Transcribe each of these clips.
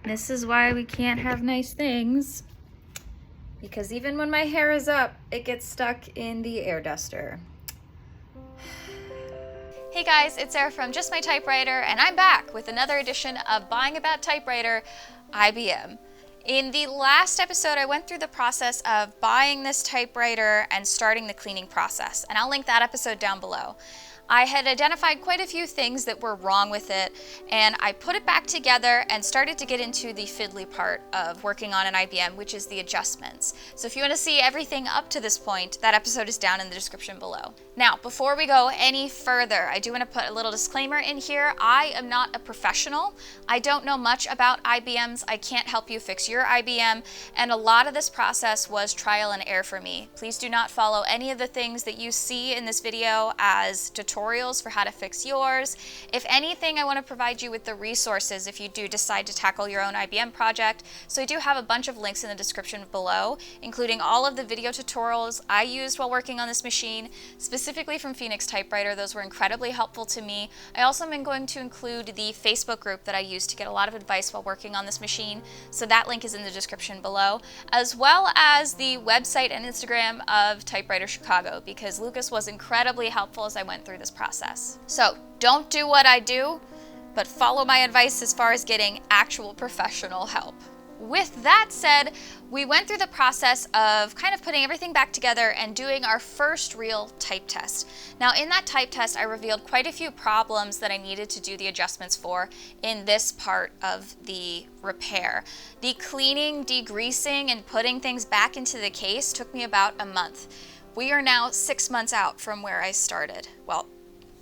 This is why we can't have nice things, because even when my hair is up, it gets stuck in the air duster. Hey guys, it's Sarah from Just My Typewriter, and I'm back with another edition of Buying a Bad Typewriter, IBM. In the last episode, I went through the process of buying this typewriter and starting the cleaning process, and I'll link that episode down below. I had identified quite a few things that were wrong with it, and I put it back together and started to get into the fiddly part of working on an IBM, which is the adjustments. So if you want to see everything up to this point, that episode is down in the description below. Now, before we go any further, I do want to put a little disclaimer in here. I am not a professional. I don't know much about IBMs. I can't help you fix your IBM, and a lot of this process was trial and error for me. Please do not follow any of the things that you see in this video as tutorials for how to fix yours. If anything, I want to provide you with the resources if you do decide to tackle your own IBM project. So I do have a bunch of links in the description below, including all of the video tutorials I used while working on this machine, specifically from Phoenix Typewriter. Those were incredibly helpful to me. I also am going to include the Facebook group that I used to get a lot of advice while working on this machine. So that link is in the description below, as well as the website and Instagram of Typewriter Chicago, because Lucas was incredibly helpful as I went through this process. So don't do what I do, but follow my advice as far as getting actual professional help. With that said, we went through the process of kind of putting everything back together and doing our first real type test. Now in that type test, I revealed quite a few problems that I needed to do the adjustments for in this part of the repair. The cleaning, degreasing, and putting things back into the case took me about a month. We are now 6 months out from where I started. Well,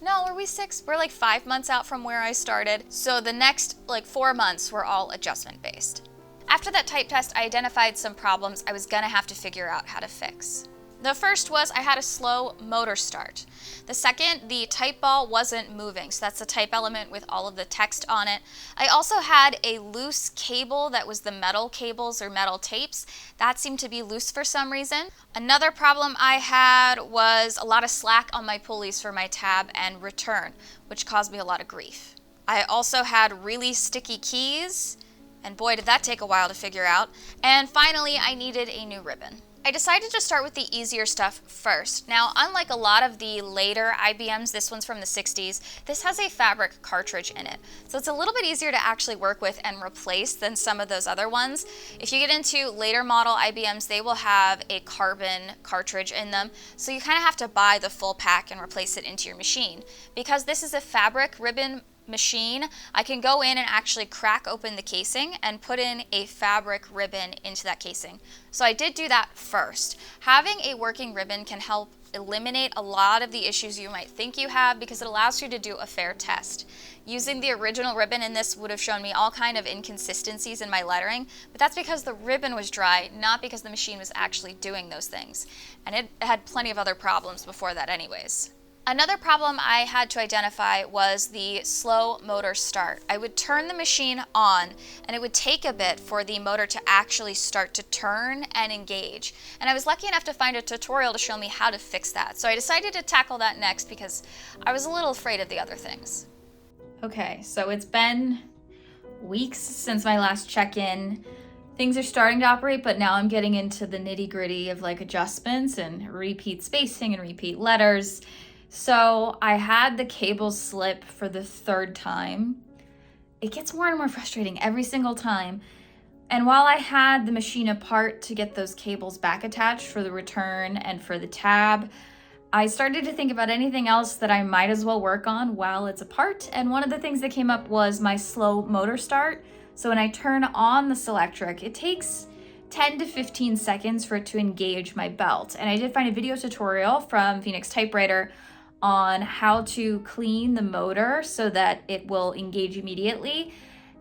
no, are we 6? We're like 5 months out from where I started. So the next 4 months were all adjustment based. After that type test, I identified some problems I was gonna have to figure out how to fix. The first was I had a slow motor start. The second, the type ball wasn't moving, so that's the type element with all of the text on it. I also had a loose cable that was the metal cables or metal tapes. That seemed to be loose for some reason. Another problem I had was a lot of slack on my pulleys for my tab and return, which caused me a lot of grief. I also had really sticky keys, and boy did that take a while to figure out. And finally, I needed a new ribbon. I decided to start with the easier stuff first. Now, unlike a lot of the later IBMs, this one's from the 60s, this has a fabric cartridge in it. So it's a little bit easier to actually work with and replace than some of those other ones. If you get into later model IBMs, they will have a carbon cartridge in them. So you kind of have to buy the full pack and replace it into your machine. Because this is a fabric ribbon machine, I can go in and actually crack open the casing and put in a fabric ribbon into that casing. So I did do that first. Having a working ribbon can help eliminate a lot of the issues you might think you have because it allows you to do a fair test. Using the original ribbon in this would have shown me all kind of inconsistencies in my lettering, but that's because the ribbon was dry, not because the machine was actually doing those things. And it had plenty of other problems before that anyways. Another problem I had to identify was the slow motor start. I would turn the machine on and it would take a bit for the motor to actually start to turn and engage. And I was lucky enough to find a tutorial to show me how to fix that. So I decided to tackle that next because I was a little afraid of the other things. Okay, so it's been weeks since my last check-in. Things are starting to operate, but now I'm getting into the nitty-gritty of adjustments and repeat spacing and repeat letters. So I had the cable slip for the third time. It gets more and more frustrating every single time. And while I had the machine apart to get those cables back attached for the return and for the tab, I started to think about anything else that I might as well work on while it's apart. And one of the things that came up was my slow motor start. So when I turn on the Selectric, it takes 10 to 15 seconds for it to engage my belt. And I did find a video tutorial from Phoenix Typewriter on how to clean the motor so that it will engage immediately.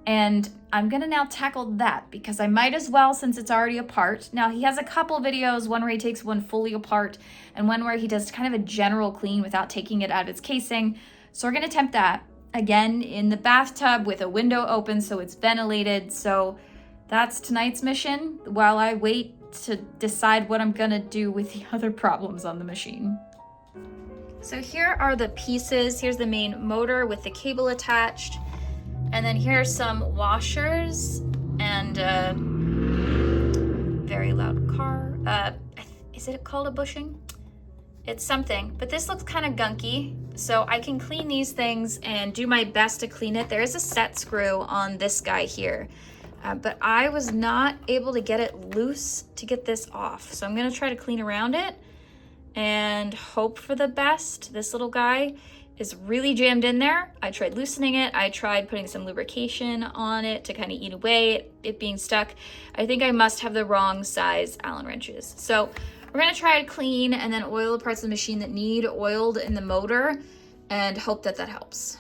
And I'm gonna now tackle that because I might as well since it's already apart. Now he has a couple videos, one where he takes one fully apart and one where he does kind of a general clean without taking it out of its casing. So we're gonna attempt that again in the bathtub with a window open so it's ventilated. So that's tonight's mission while I wait to decide what I'm gonna do with the other problems on the machine. So here are the pieces. Here's the main motor with the cable attached. And then here are some washers and very loud car. Is it called a bushing? It's something, but this looks kind of gunky, so I can clean these things and do my best to clean it. There is a set screw on this guy here, but I was not able to get it loose to get this off. So I'm gonna try to clean around it and hope for the best. This little guy is really jammed in there. I tried loosening it. I tried putting some lubrication on it to kind of eat away it being stuck. I think I must have the wrong size Allen wrenches. So we're gonna try to clean and then oil the parts of the machine that need oiled in the motor and hope that that helps.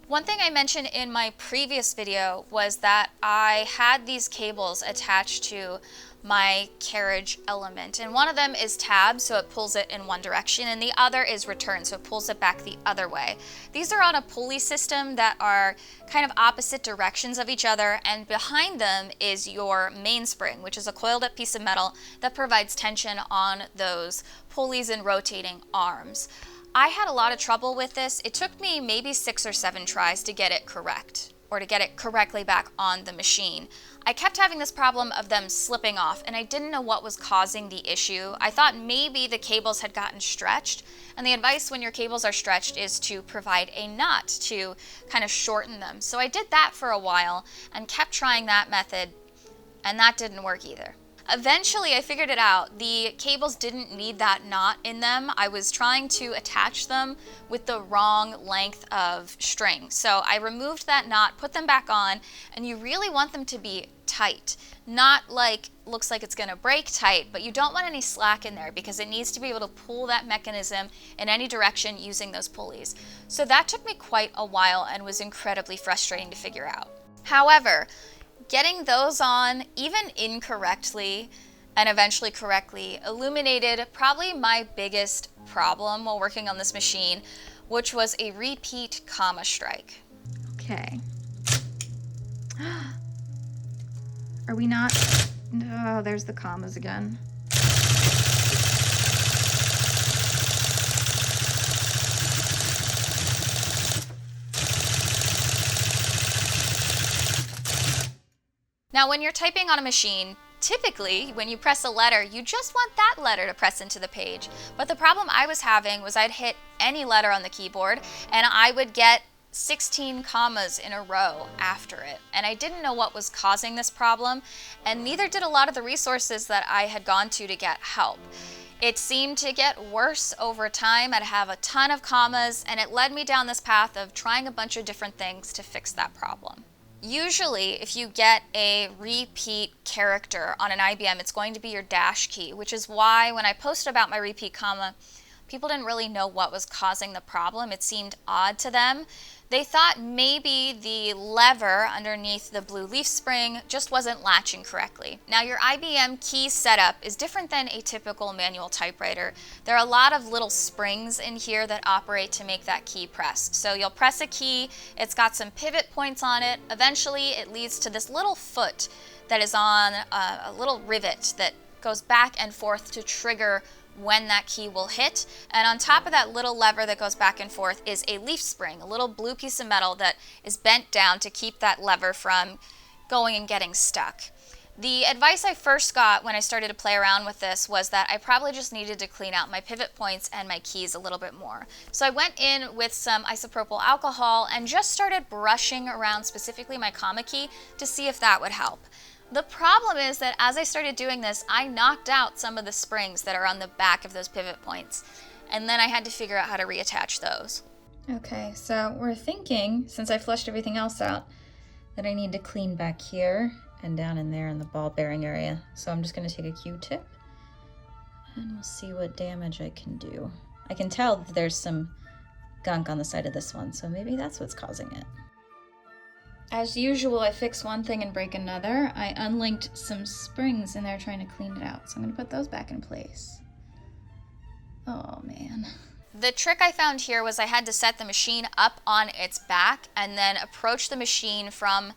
One thing I mentioned in my previous video was that I had these cables attached to my carriage element, and one of them is tab, so it pulls it in one direction, and the other is return, so it pulls it back the other way. These are on a pulley system that are kind of opposite directions of each other, and behind them is your mainspring, which is a coiled up piece of metal that provides tension on those pulleys and rotating arms. I had a lot of trouble with this. It took me maybe 6 or 7 tries to get it correct, or to get it correctly back on the machine. I kept having this problem of them slipping off, and I didn't know what was causing the issue. I thought maybe the cables had gotten stretched, and the advice when your cables are stretched is to provide a knot to kind of shorten them. So I did that for a while and kept trying that method, and that didn't work either. Eventually, I figured it out. The cables didn't need that knot in them. I was trying to attach them with the wrong length of string. So I removed that knot, put them back on, and you really want them to be tight. Not like, looks like it's gonna break tight, but you don't want any slack in there because it needs to be able to pull that mechanism in any direction using those pulleys. So that took me quite a while and was incredibly frustrating to figure out. However, getting those on, even incorrectly and eventually correctly, illuminated probably my biggest problem while working on this machine, which was a repeat comma strike. Okay. Are we not? Oh, there's the commas again. Now, when you're typing on a machine, typically when you press a letter, you just want that letter to press into the page. But the problem I was having was I'd hit any letter on the keyboard and I would get 16 commas in a row after it. And I didn't know what was causing this problem, and neither did a lot of the resources that I had gone to get help. It seemed to get worse over time. I'd have a ton of commas, and it led me down this path of trying a bunch of different things to fix that problem. Usually, if you get a repeat character on an IBM, it's going to be your dash key, which is why when I posted about my repeat comma, people didn't really know what was causing the problem. It seemed odd to them. They thought maybe the lever underneath the blue leaf spring just wasn't latching correctly. Now, your IBM key setup is different than a typical manual typewriter. There are a lot of little springs in here that operate to make that key press. So you'll press a key, it's got some pivot points on it. Eventually, it leads to this little foot that is on a little rivet that goes back and forth to trigger when that key will hit. And on top of that little lever that goes back and forth is a leaf spring, a little blue piece of metal that is bent down to keep that lever from going and getting stuck. The advice I first got when I started to play around with this was that I probably just needed to clean out my pivot points and my keys a little bit more. So I went in with some isopropyl alcohol and just started brushing around specifically my comma key to see if that would help. The problem is that as I started doing this, I knocked out some of the springs that are on the back of those pivot points, and then I had to figure out how to reattach those. Okay, so we're thinking, since I flushed everything else out, that I need to clean back here and down in there in the ball bearing area. So I'm just going to take a Q-tip and we'll see what damage I can do. I can tell that there's some gunk on the side of this one, so maybe that's what's causing it. As usual, I fix one thing and break another. I unlinked some springs in there trying to clean it out, so I'm going to put those back in place. Oh, man. The trick I found here was I had to set the machine up on its back and then approach the machine from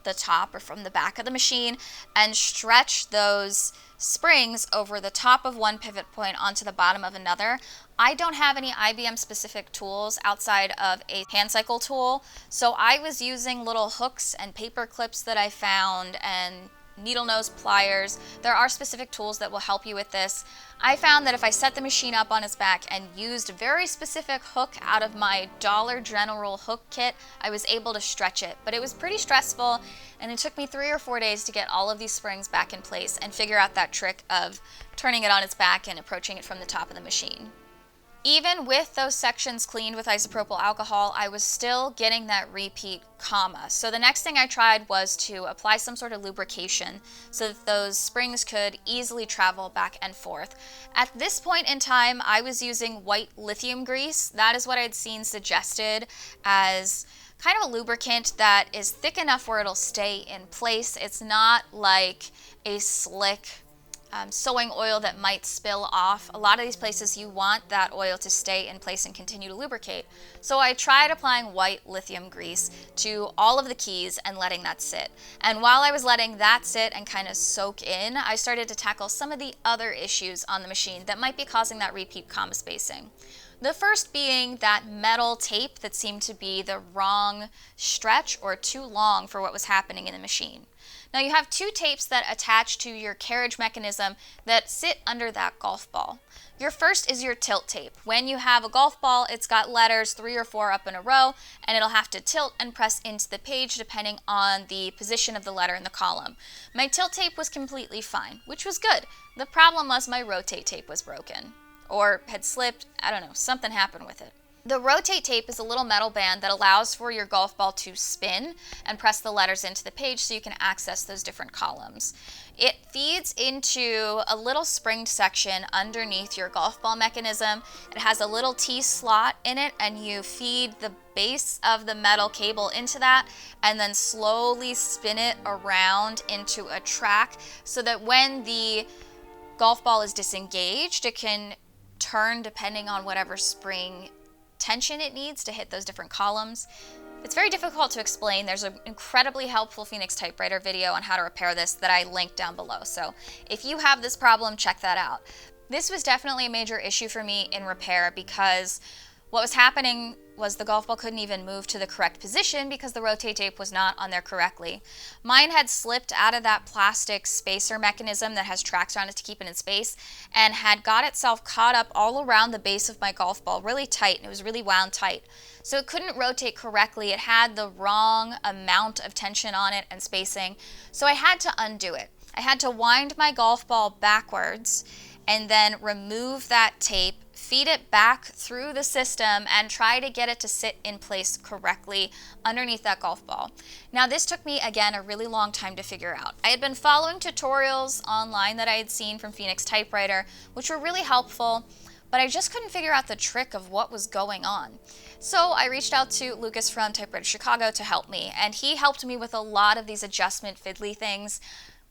the top or from the back of the machine and stretch those springs over the top of one pivot point onto the bottom of another. I don't have any IBM specific tools outside of a hand cycle tool, so I was using little hooks and paper clips that I found and needle nose pliers. There are specific tools that will help you with this. I found that if I set the machine up on its back and used a very specific hook out of my Dollar General hook kit, I was able to stretch it. But it was pretty stressful, and it took me 3 or 4 days to get all of these springs back in place and figure out that trick of turning it on its back and approaching it from the top of the machine. Even with those sections cleaned with isopropyl alcohol, I was still getting that repeat comma. So the next thing I tried was to apply some sort of lubrication so that those springs could easily travel back and forth. At this point in time, I was using white lithium grease. That is what I'd seen suggested as kind of a lubricant that is thick enough where it'll stay in place. It's not like a slick sewing oil that might spill off. A lot of these places you want that oil to stay in place and continue to lubricate. So I tried applying white lithium grease to all of the keys and letting that sit. And while I was letting that sit and kind of soak in, I started to tackle some of the other issues on the machine that might be causing that repeat comma spacing. The first being that metal tape that seemed to be the wrong stretch or too long for what was happening in the machine. Now you have 2 tapes that attach to your carriage mechanism that sit under that golf ball. Your first is your tilt tape. When you have a golf ball, it's got letters 3 or 4 up in a row, and it'll have to tilt and press into the page depending on the position of the letter in the column. My tilt tape was completely fine, which was good. The problem was my rotate tape was broken, or had slipped. I don't know, something happened with it. The rotate tape is a little metal band that allows for your golf ball to spin and press the letters into the page so you can access those different columns. It feeds into a little springed section underneath your golf ball mechanism. It has a little T slot in it, and you feed the base of the metal cable into that and then slowly spin it around into a track so that when the golf ball is disengaged, it can turn depending on whatever spring tension it needs to hit those different columns. It's very difficult to explain. There's an incredibly helpful Phoenix Typewriter video on how to repair this that I linked down below. So if you have this problem, check that out. This was definitely a major issue for me in repair because what was happening was the golf ball couldn't even move to the correct position because the rotate tape was not on there correctly. Mine had slipped out of that plastic spacer mechanism that has tracks around it to keep it in space and had got itself caught up all around the base of my golf ball really tight, and it was really wound tight. So it couldn't rotate correctly. It had the wrong amount of tension on it and spacing. So I had to undo it. I had to wind my golf ball backwards and then remove that tape, feed it back through the system, and try to get it to sit in place correctly underneath that golf ball. Now this took me, again, a really long time to figure out. I had been following tutorials online that I had seen from Phoenix Typewriter, which were really helpful, but I just couldn't figure out the trick of what was going on. So I reached out to Lucas from Typewriter Chicago to help me, and he helped me with a lot of these adjustment fiddly things.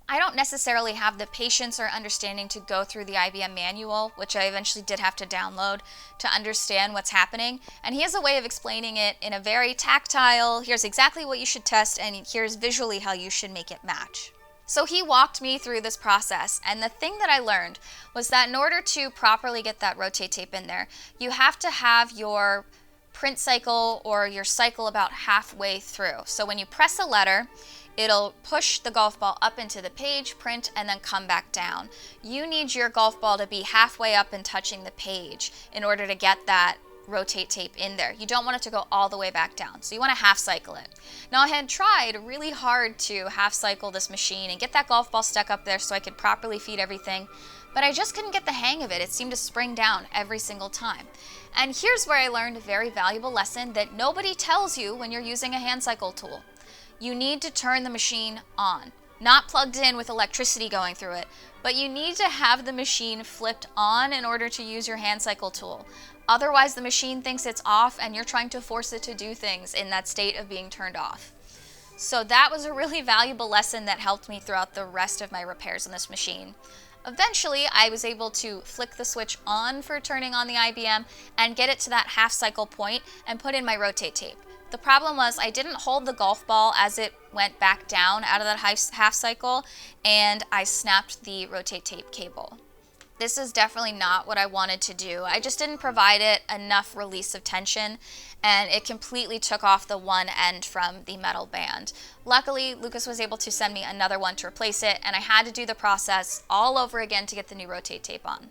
I don't necessarily have the patience or understanding to go through the IBM manual, which I eventually did have to download to understand what's happening. And he has a way of explaining it in a very tactile, here's exactly what you should test, and here's visually how you should make it match. So he walked me through this process, and the thing that I learned was that in order to properly get that rotate tape in there, you have to have your print cycle or your cycle about halfway through. So when you press a letter, it'll push the golf ball up into the page, print, and then come back down. You need your golf ball to be halfway up and touching the page in order to get that rotate tape in there. You don't want it to go all the way back down, so you want to half cycle it. Now I had tried really hard to half cycle this machine and get that golf ball stuck up there so I could properly feed everything, but I just couldn't get the hang of it. It seemed to spring down every single time. And here's where I learned a very valuable lesson that nobody tells you when you're using a hand cycle tool. You need to turn the machine on, not plugged in with electricity going through it, but you need to have the machine flipped on in order to use your hand cycle tool. Otherwise, the machine thinks it's off and you're trying to force it to do things in that state of being turned off. So that was a really valuable lesson that helped me throughout the rest of my repairs on this machine. Eventually, I was able to flick the switch on for turning on the IBM and get it to that half cycle point and put in my rotate tape. The problem was I didn't hold the golf ball as it went back down out of that half cycle, and I snapped the rotate tape cable. This is definitely not what I wanted to do. I just didn't provide it enough release of tension, and it completely took off the one end from the metal band. Luckily, Lucas was able to send me another one to replace it, and I had to do the process all over again to get the new rotate tape on.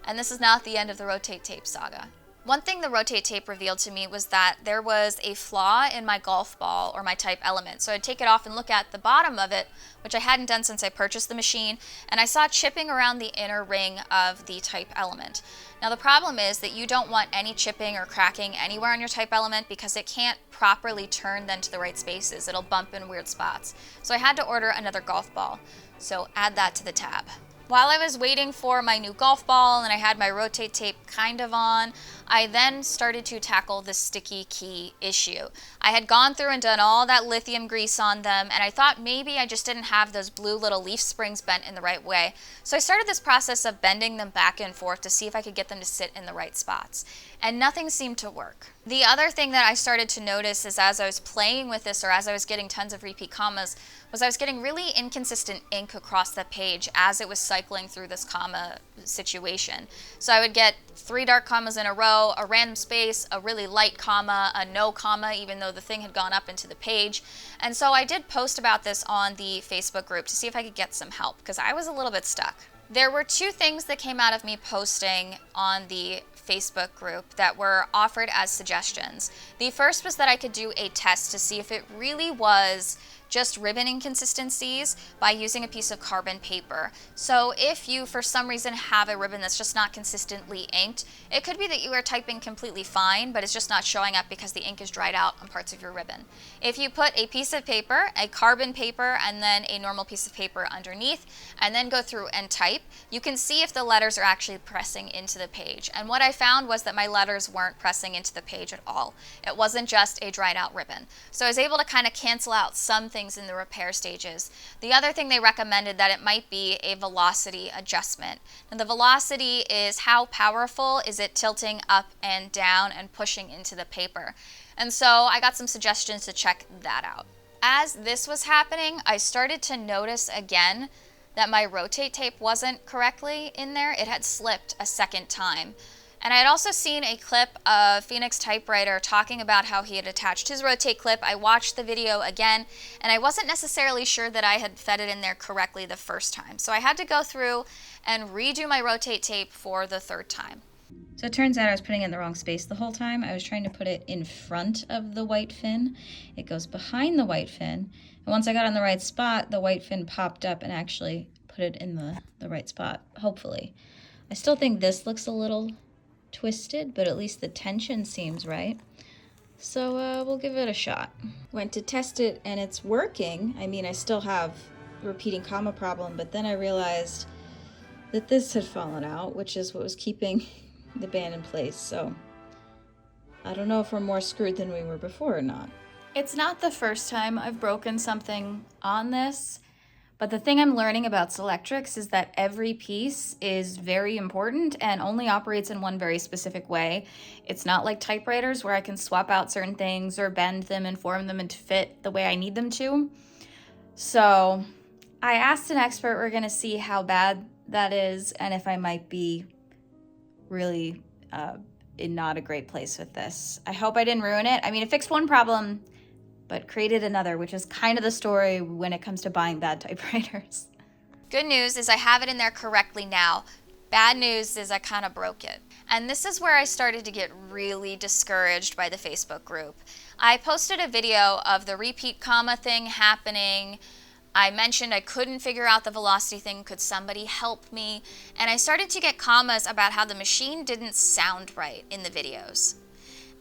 And this is not the end of the rotate tape saga. One thing the rotate tape revealed to me was that there was a flaw in my golf ball or my type element. So I'd take it off and look at the bottom of it, which I hadn't done since I purchased the machine, and I saw chipping around the inner ring of the type element. Now the problem is that you don't want any chipping or cracking anywhere on your type element because it can't properly turn then to the right spaces. It'll bump in weird spots. So I had to order another golf ball. So add that to the tab. While I was waiting for my new golf ball and I had my rotate tape kind of on, I then started to tackle the sticky key issue. I had gone through and done all that lithium grease on them, and I thought maybe I just didn't have those blue little leaf springs bent in the right way. So I started this process of bending them back and forth to see if I could get them to sit in the right spots. And nothing seemed to work. The other thing that I started to notice is as I was playing with this, or as I was getting tons of repeat commas, was I was getting really inconsistent ink across the page as it was cycling through this comma situation. So I would get 3 dark commas in a row, a random space, a really light comma, a no comma, even though the thing had gone up into the page. And so I did post about this on the Facebook group to see if I could get some help, because I was a little bit stuck. There were 2 things that came out of me posting on the Facebook group that were offered as suggestions. The first was that I could do a test to see if it really was just ribbon inconsistencies by using a piece of carbon paper. So if you for some reason have a ribbon that's just not consistently inked, it could be that you are typing completely fine, but it's just not showing up because the ink is dried out on parts of your ribbon. If you put a piece of paper, a carbon paper, and then a normal piece of paper underneath, and then go through and type, you can see if the letters are actually pressing into the page. And what I found was that my letters weren't pressing into the page at all. It wasn't just a dried out ribbon. So I was able to kind of cancel out some things in the repair stages. The other thing they recommended that it might be a velocity adjustment. And the velocity is how powerful is it tilting up and down and pushing into the paper. And so I got some suggestions to check that out. As this was happening, I started to notice again that my rotate tape wasn't correctly in there. It had slipped a second time. And I had also seen a clip of Phoenix Typewriter talking about how he had attached his rotate clip. I watched the video again, and I wasn't necessarily sure that I had fed it in there correctly the first time. So I had to go through and redo my rotate tape for the 3rd time. So it turns out I was putting it in the wrong space the whole time. I was trying to put it in front of the white fin. It goes behind the white fin. And once I got on the right spot, the white fin popped up and actually put it in the right spot, hopefully. I still think this looks a little twisted, but at least the tension seems right. So we'll give it a shot. Went to test it and it's working. I mean, I still have a repeating comma problem, but then I realized that this had fallen out, which is what was keeping the band in place. So I don't know if we're more screwed than we were before or not. It's not the first time I've broken something on this. But the thing I'm learning about Selectrics is that every piece is very important and only operates in one very specific way. It's not like typewriters where I can swap out certain things or bend them and form them into fit the way I need them to. So I asked an expert, we're gonna see how bad that is and if I might be really in not a great place with this. I hope I didn't ruin it. I mean, it fixed one problem, but created another, which is kind of the story when it comes to buying bad typewriters. Good news is I have it in there correctly now. Bad news is I kind of broke it. And this is where I started to get really discouraged by the Facebook group. I posted a video of the repeat comma thing happening. I mentioned I couldn't figure out the velocity thing. Could somebody help me? And I started to get comments about how the machine didn't sound right in the videos.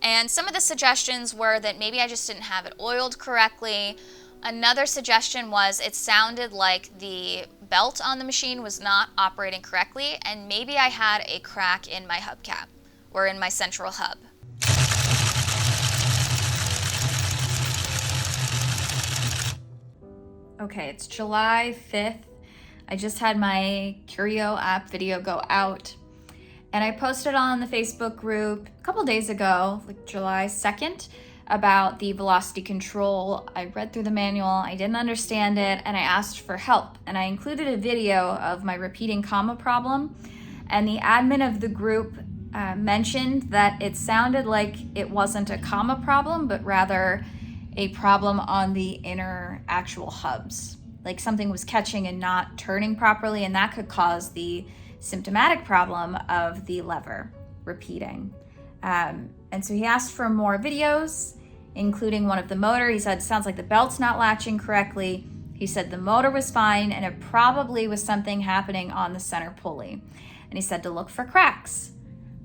And some of the suggestions were that maybe I just didn't have it oiled correctly. Another suggestion was it sounded like the belt on the machine was not operating correctly, and maybe I had a crack in my hubcap or in my central hub. Okay, it's July 5th. I just had my Curio app video go out. And I posted on the Facebook group a couple days ago, like July 2nd, about the velocity control. I read through the manual, I didn't understand it, and I asked for help. And I included a video of my repeating comma problem. And the admin of the group mentioned that it sounded like it wasn't a comma problem, but rather a problem on the inner actual hubs. Like something was catching and not turning properly, and that could cause the symptomatic problem of the lever repeating. And so he asked for more videos, including one of the motor. He said, sounds like the belt's not latching correctly. He said the motor was fine, and it probably was something happening on the center pulley. And he said to look for cracks.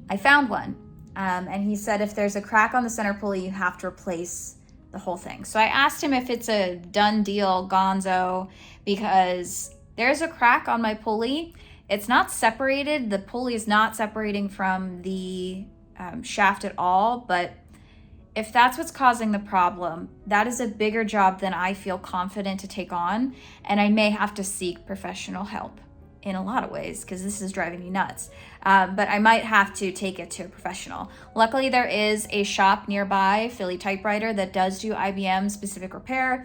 I found one. And he said if there's a crack on the center pulley, you have to replace the whole thing. So I asked him if it's a done deal, gonzo, because there's a crack on my pulley. It's not separated. The pulley is not separating from the shaft at all, but if that's what's causing the problem, that is a bigger job than I feel confident to take on, and I may have to seek professional help in a lot of ways because this is driving me nuts. But I might have to take it to a professional. Luckily, there is a shop nearby, Philly Typewriter, that does do IBM specific repair.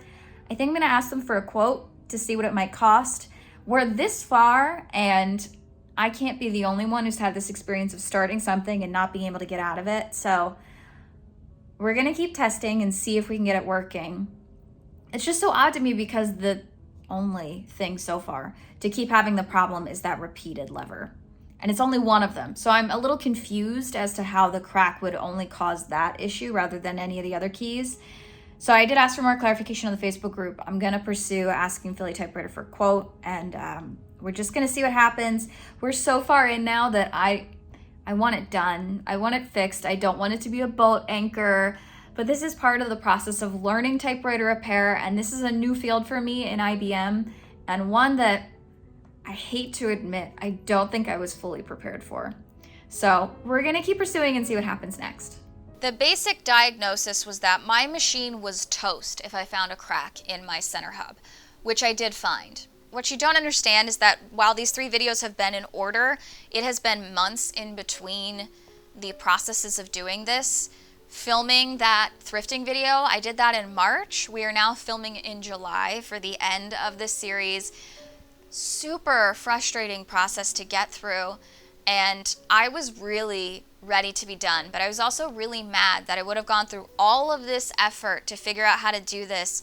I think I'm gonna ask them for a quote to see what it might cost. We're this far, and I can't be the only one who's had this experience of starting something and not being able to get out of it. So we're gonna keep testing and see if we can get it working. It's just so odd to me because the only thing so far to keep having the problem is that repeated lever. And it's only one of them. So I'm a little confused as to how the crack would only cause that issue rather than any of the other keys. So I did ask for more clarification on the Facebook group. I'm gonna pursue asking Philly Typewriter for a quote, and we're just gonna see what happens. We're so far in now that I want it done. I want it fixed. I don't want it to be a boat anchor, but this is part of the process of learning typewriter repair, and this is a new field for me in IBM, and one that I hate to admit I don't think I was fully prepared for. So we're gonna keep pursuing and see what happens next. The basic diagnosis was that my machine was toast if I found a crack in my center hub, which I did find. What you don't understand is that while these 3 videos have been in order, it has been months in between the processes of doing this. Filming that thrifting video, I did that in March. We are now filming in July for the end of this series. Super frustrating process to get through, and I was really ready to be done, but I was also really mad that I would have gone through all of this effort to figure out how to do this,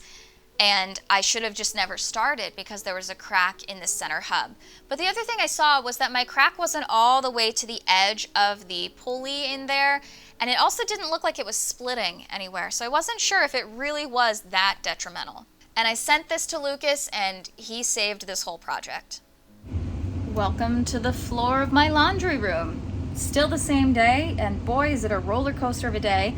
and I should have just never started because there was a crack in the center hub. But the other thing I saw was that my crack wasn't all the way to the edge of the pulley in there, and it also didn't look like it was splitting anywhere, so I wasn't sure if it really was that detrimental. And I sent this to Lucas, and he saved this whole project. Welcome to the floor of my laundry room. Still the same day, and boy, is it a roller coaster of a day.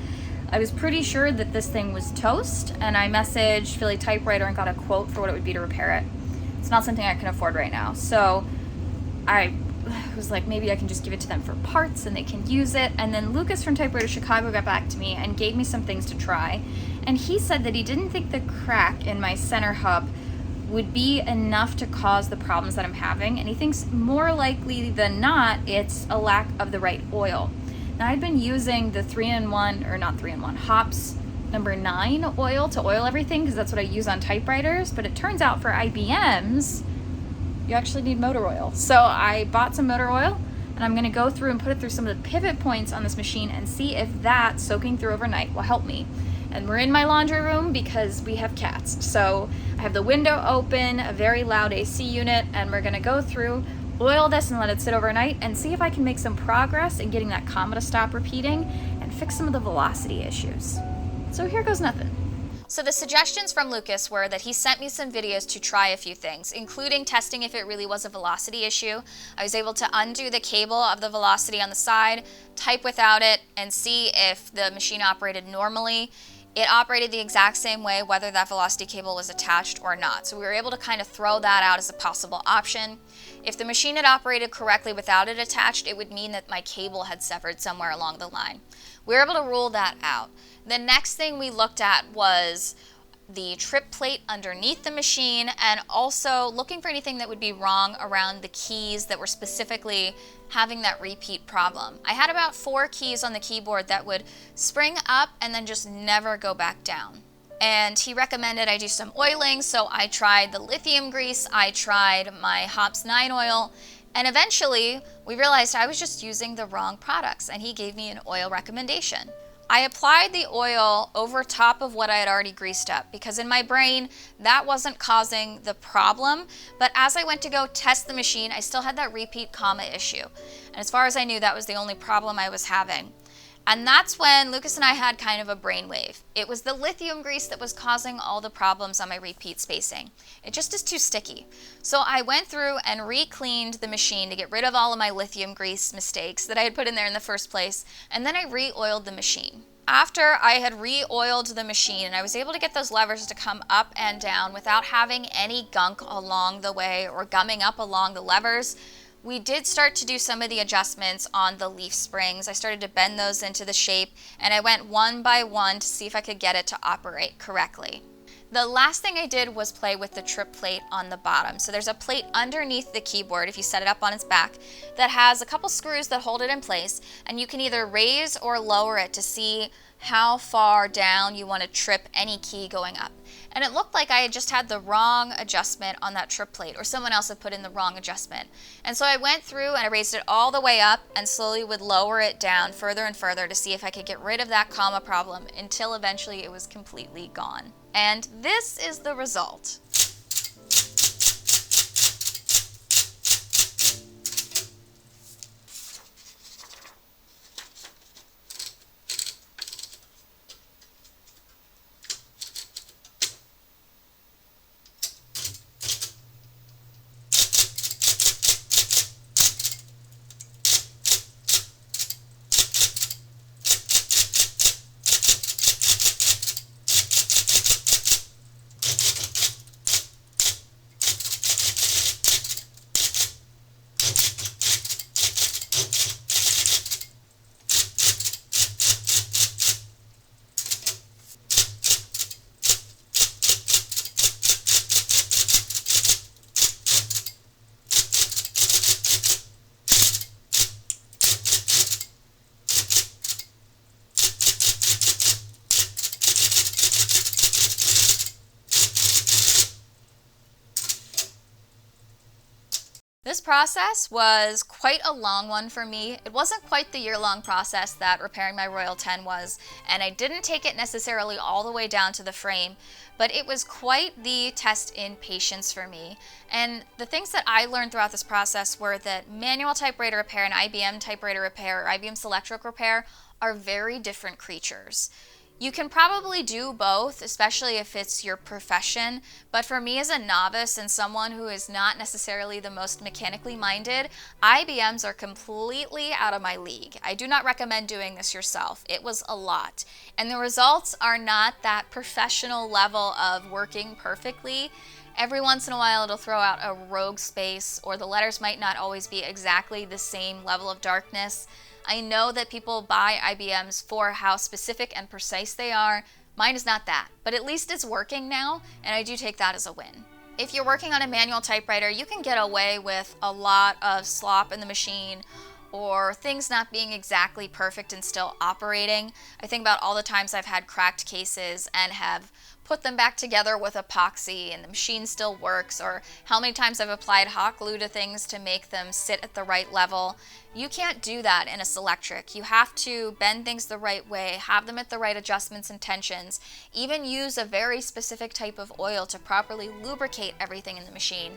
I was pretty sure that this thing was toast, and I messaged Philly Typewriter and got a quote for what it would be to repair it. It's not something I can afford right now, so I was like, maybe I can just give it to them for parts and they can use it. And then Lucas from Typewriter Chicago got back to me and gave me some things to try. And he said that he didn't think the crack in my center hub would be enough to cause the problems that I'm having. And he thinks more likely than not, it's a lack of the right oil. Now I've been using the 3-in-1, or not 3-in-1, Hops number 9 oil to oil everything because that's what I use on typewriters. But it turns out for IBMs, you actually need motor oil. So I bought some motor oil, and I'm gonna go through and put it through some of the pivot points on this machine and see if that soaking through overnight will help me. And we're in my laundry room because we have cats. So I have the window open, a very loud AC unit, and we're gonna go through, oil this and let it sit overnight and see if I can make some progress in getting that comma to stop repeating and fix some of the velocity issues. So here goes nothing. So the suggestions from Lucas were that he sent me some videos to try a few things, including testing if it really was a velocity issue. I was able to undo the cable of the velocity on the side, type without it, and see if the machine operated normally. It operated the exact same way whether that velocity cable was attached or not. So we were able to kind of throw that out as a possible option. If the machine had operated correctly without it attached, it would mean that my cable had severed somewhere along the line. We were able to rule that out. The next thing we looked at was the trip plate underneath the machine, and also looking for anything that would be wrong around the keys that were specifically having that repeat problem. I had about 4 keys on the keyboard that would spring up and then just never go back down. And he recommended I do some oiling, so I tried the lithium grease, I tried my Hops 9 oil, And eventually, we realized I was just using the wrong products, and he gave me an oil recommendation. I applied the oil over top of what I had already greased up because in my brain, that wasn't causing the problem. But as I went to go test the machine, I still had that repeat comma issue. And as far as I knew, that was the only problem I was having. And that's when Lucas and I had kind of a brainwave. It was the lithium grease that was causing all the problems on my repeat spacing. It just is too sticky. So I went through and re-cleaned the machine to get rid of all of my lithium grease mistakes that I had put in there in the first place, and then I re-oiled the machine. After I had re-oiled the machine and I was able to get those levers to come up and down without having any gunk along the way or gumming up along the levers, we did start to do some of the adjustments on the leaf springs. I started to bend those into the shape, and I went one by one to see if I could get it to operate correctly. The last thing I did was play with the trip plate on the bottom. So there's a plate underneath the keyboard, if you set it up on its back, that has a couple screws that hold it in place, and you can either raise or lower it to see how far down you want to trip any key going up. And it looked like I had just had the wrong adjustment on that trip plate, or someone else had put in the wrong adjustment. And so I went through and I raised it all the way up and slowly would lower it down further and further to see if I could get rid of that comma problem until eventually it was completely gone. And this is the result. This process was quite a long one for me. It wasn't quite the year-long process that repairing my Royal 10 was, and I didn't take it necessarily all the way down to the frame, but it was quite the test in patience for me. And the things that I learned throughout this process were that manual typewriter repair and IBM typewriter repair or IBM Selectric repair are very different creatures. You can probably do both, especially if it's your profession, but for me as a novice and someone who is not necessarily the most mechanically minded, IBMs are completely out of my league. I do not recommend doing this yourself. It was a lot. And the results are not that professional level of working perfectly. Every once in a while it'll throw out a rogue space, or the letters might not always be exactly the same level of darkness. I know that people buy IBMs for how specific and precise they are. Mine is not that, but at least it's working now, and I do take that as a win. If you're working on a manual typewriter, you can get away with a lot of slop in the machine or things not being exactly perfect and still operating. I think about all the times I've had cracked cases and have put them back together with epoxy and the machine still works, or how many times I've applied hot glue to things to make them sit at the right level. You can't do that in a Selectric. You have to bend things the right way, have them at the right adjustments and tensions, even use a very specific type of oil to properly lubricate everything in the machine.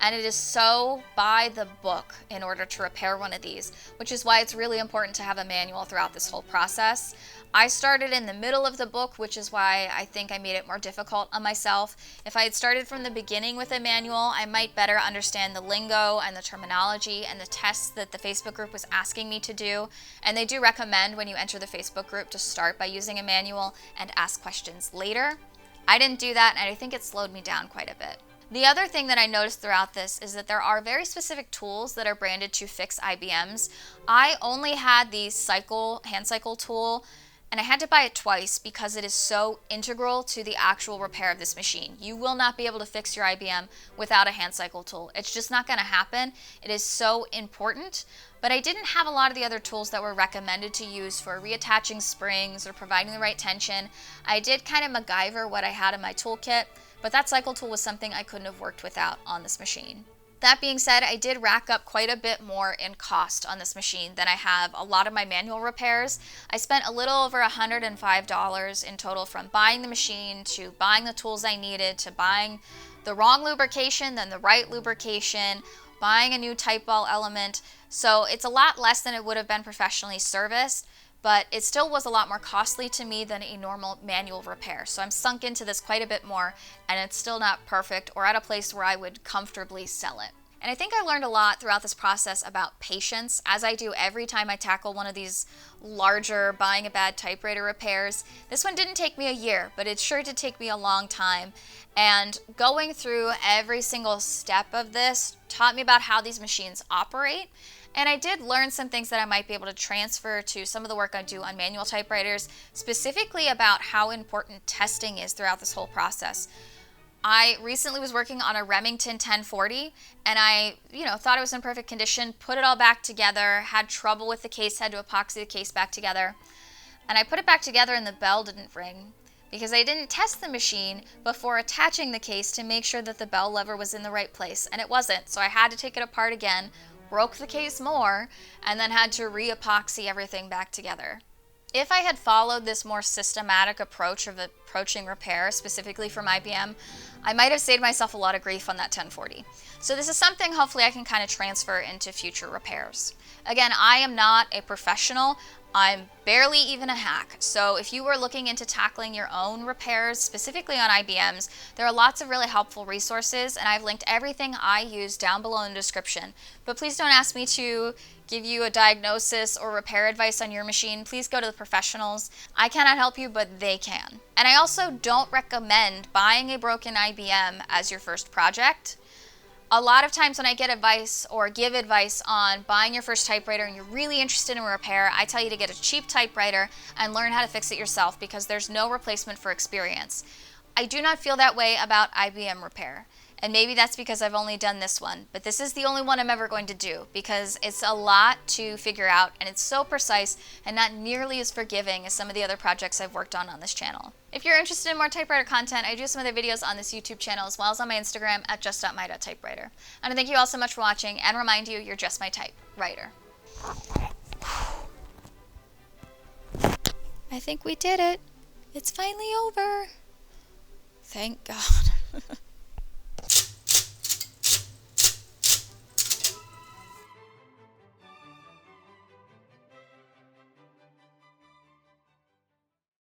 And it is so by the book in order to repair one of these, which is why it's really important to have a manual throughout this whole process. I started in the middle of the book, which is why I think I made it more difficult on myself. If I had started from the beginning with a manual, I might better understand the lingo and the terminology and the tests that the Facebook group was asking me to do. And they do recommend when you enter the Facebook group to start by using a manual and ask questions later. I didn't do that, and I think it slowed me down quite a bit. The other thing that I noticed throughout this is that there are very specific tools that are branded to fix IBMs. I only had the hand cycle tool, and I had to buy it twice because it is so integral to the actual repair of this machine. You will not be able to fix your IBM without a hand cycle tool. It's just not going to happen. It is so important. But I didn't have a lot of the other tools that were recommended to use for reattaching springs or providing the right tension. I did kind of MacGyver what I had in my toolkit, but that cycle tool was something I couldn't have worked without on this machine. That being said, I did rack up quite a bit more in cost on this machine than I have a lot of my manual repairs. I spent a little over $105 in total, from buying the machine to buying the tools I needed to buying the wrong lubrication, then the right lubrication, buying a new type ball element. So it's a lot less than it would have been professionally serviced, but it still was a lot more costly to me than a normal manual repair. So I'm sunk into this quite a bit more, and it's still not perfect or at a place where I would comfortably sell it. And I think I learned a lot throughout this process about patience, as I do every time I tackle one of these larger buying a bad typewriter repairs. This one didn't take me a year, but it sure did take me a long time. And going through every single step of this taught me about how these machines operate. And I did learn some things that I might be able to transfer to some of the work I do on manual typewriters, specifically about how important testing is throughout this whole process. I recently was working on a Remington 1040, and I, thought it was in perfect condition, put it all back together, had trouble with the case, had to epoxy the case back together. And I put it back together and the bell didn't ring because I didn't test the machine before attaching the case to make sure that the bell lever was in the right place, and it wasn't. So I had to take it apart again, broke the case more, and then had to re-epoxy everything back together. If I had followed this more systematic approach of approaching repair, specifically from IBM, I might have saved myself a lot of grief on that 1040. So this is something hopefully I can kind of transfer into future repairs. Again, I am not a professional. I'm barely even a hack. So if you were looking into tackling your own repairs, specifically on IBMs, there are lots of really helpful resources, and I've linked everything I use down below in the description. But please don't ask me to give you a diagnosis or repair advice on your machine. Please go to the professionals. I cannot help you, but they can. And I also don't recommend buying a broken IBM as your first project. A lot of times when I get advice or give advice on buying your first typewriter and you're really interested in repair, I tell you to get a cheap typewriter and learn how to fix it yourself, because there's no replacement for experience. I do not feel that way about IBM repair. And maybe that's because I've only done this one, but this is the only one I'm ever going to do because it's a lot to figure out, and it's so precise and not nearly as forgiving as some of the other projects I've worked on this channel. If you're interested in more typewriter content, I do some other videos on this YouTube channel as well as on my Instagram at just.my.typewriter. And I thank you all so much for watching, and remind you, you're just my typewriter. I think we did it. It's finally over. Thank God.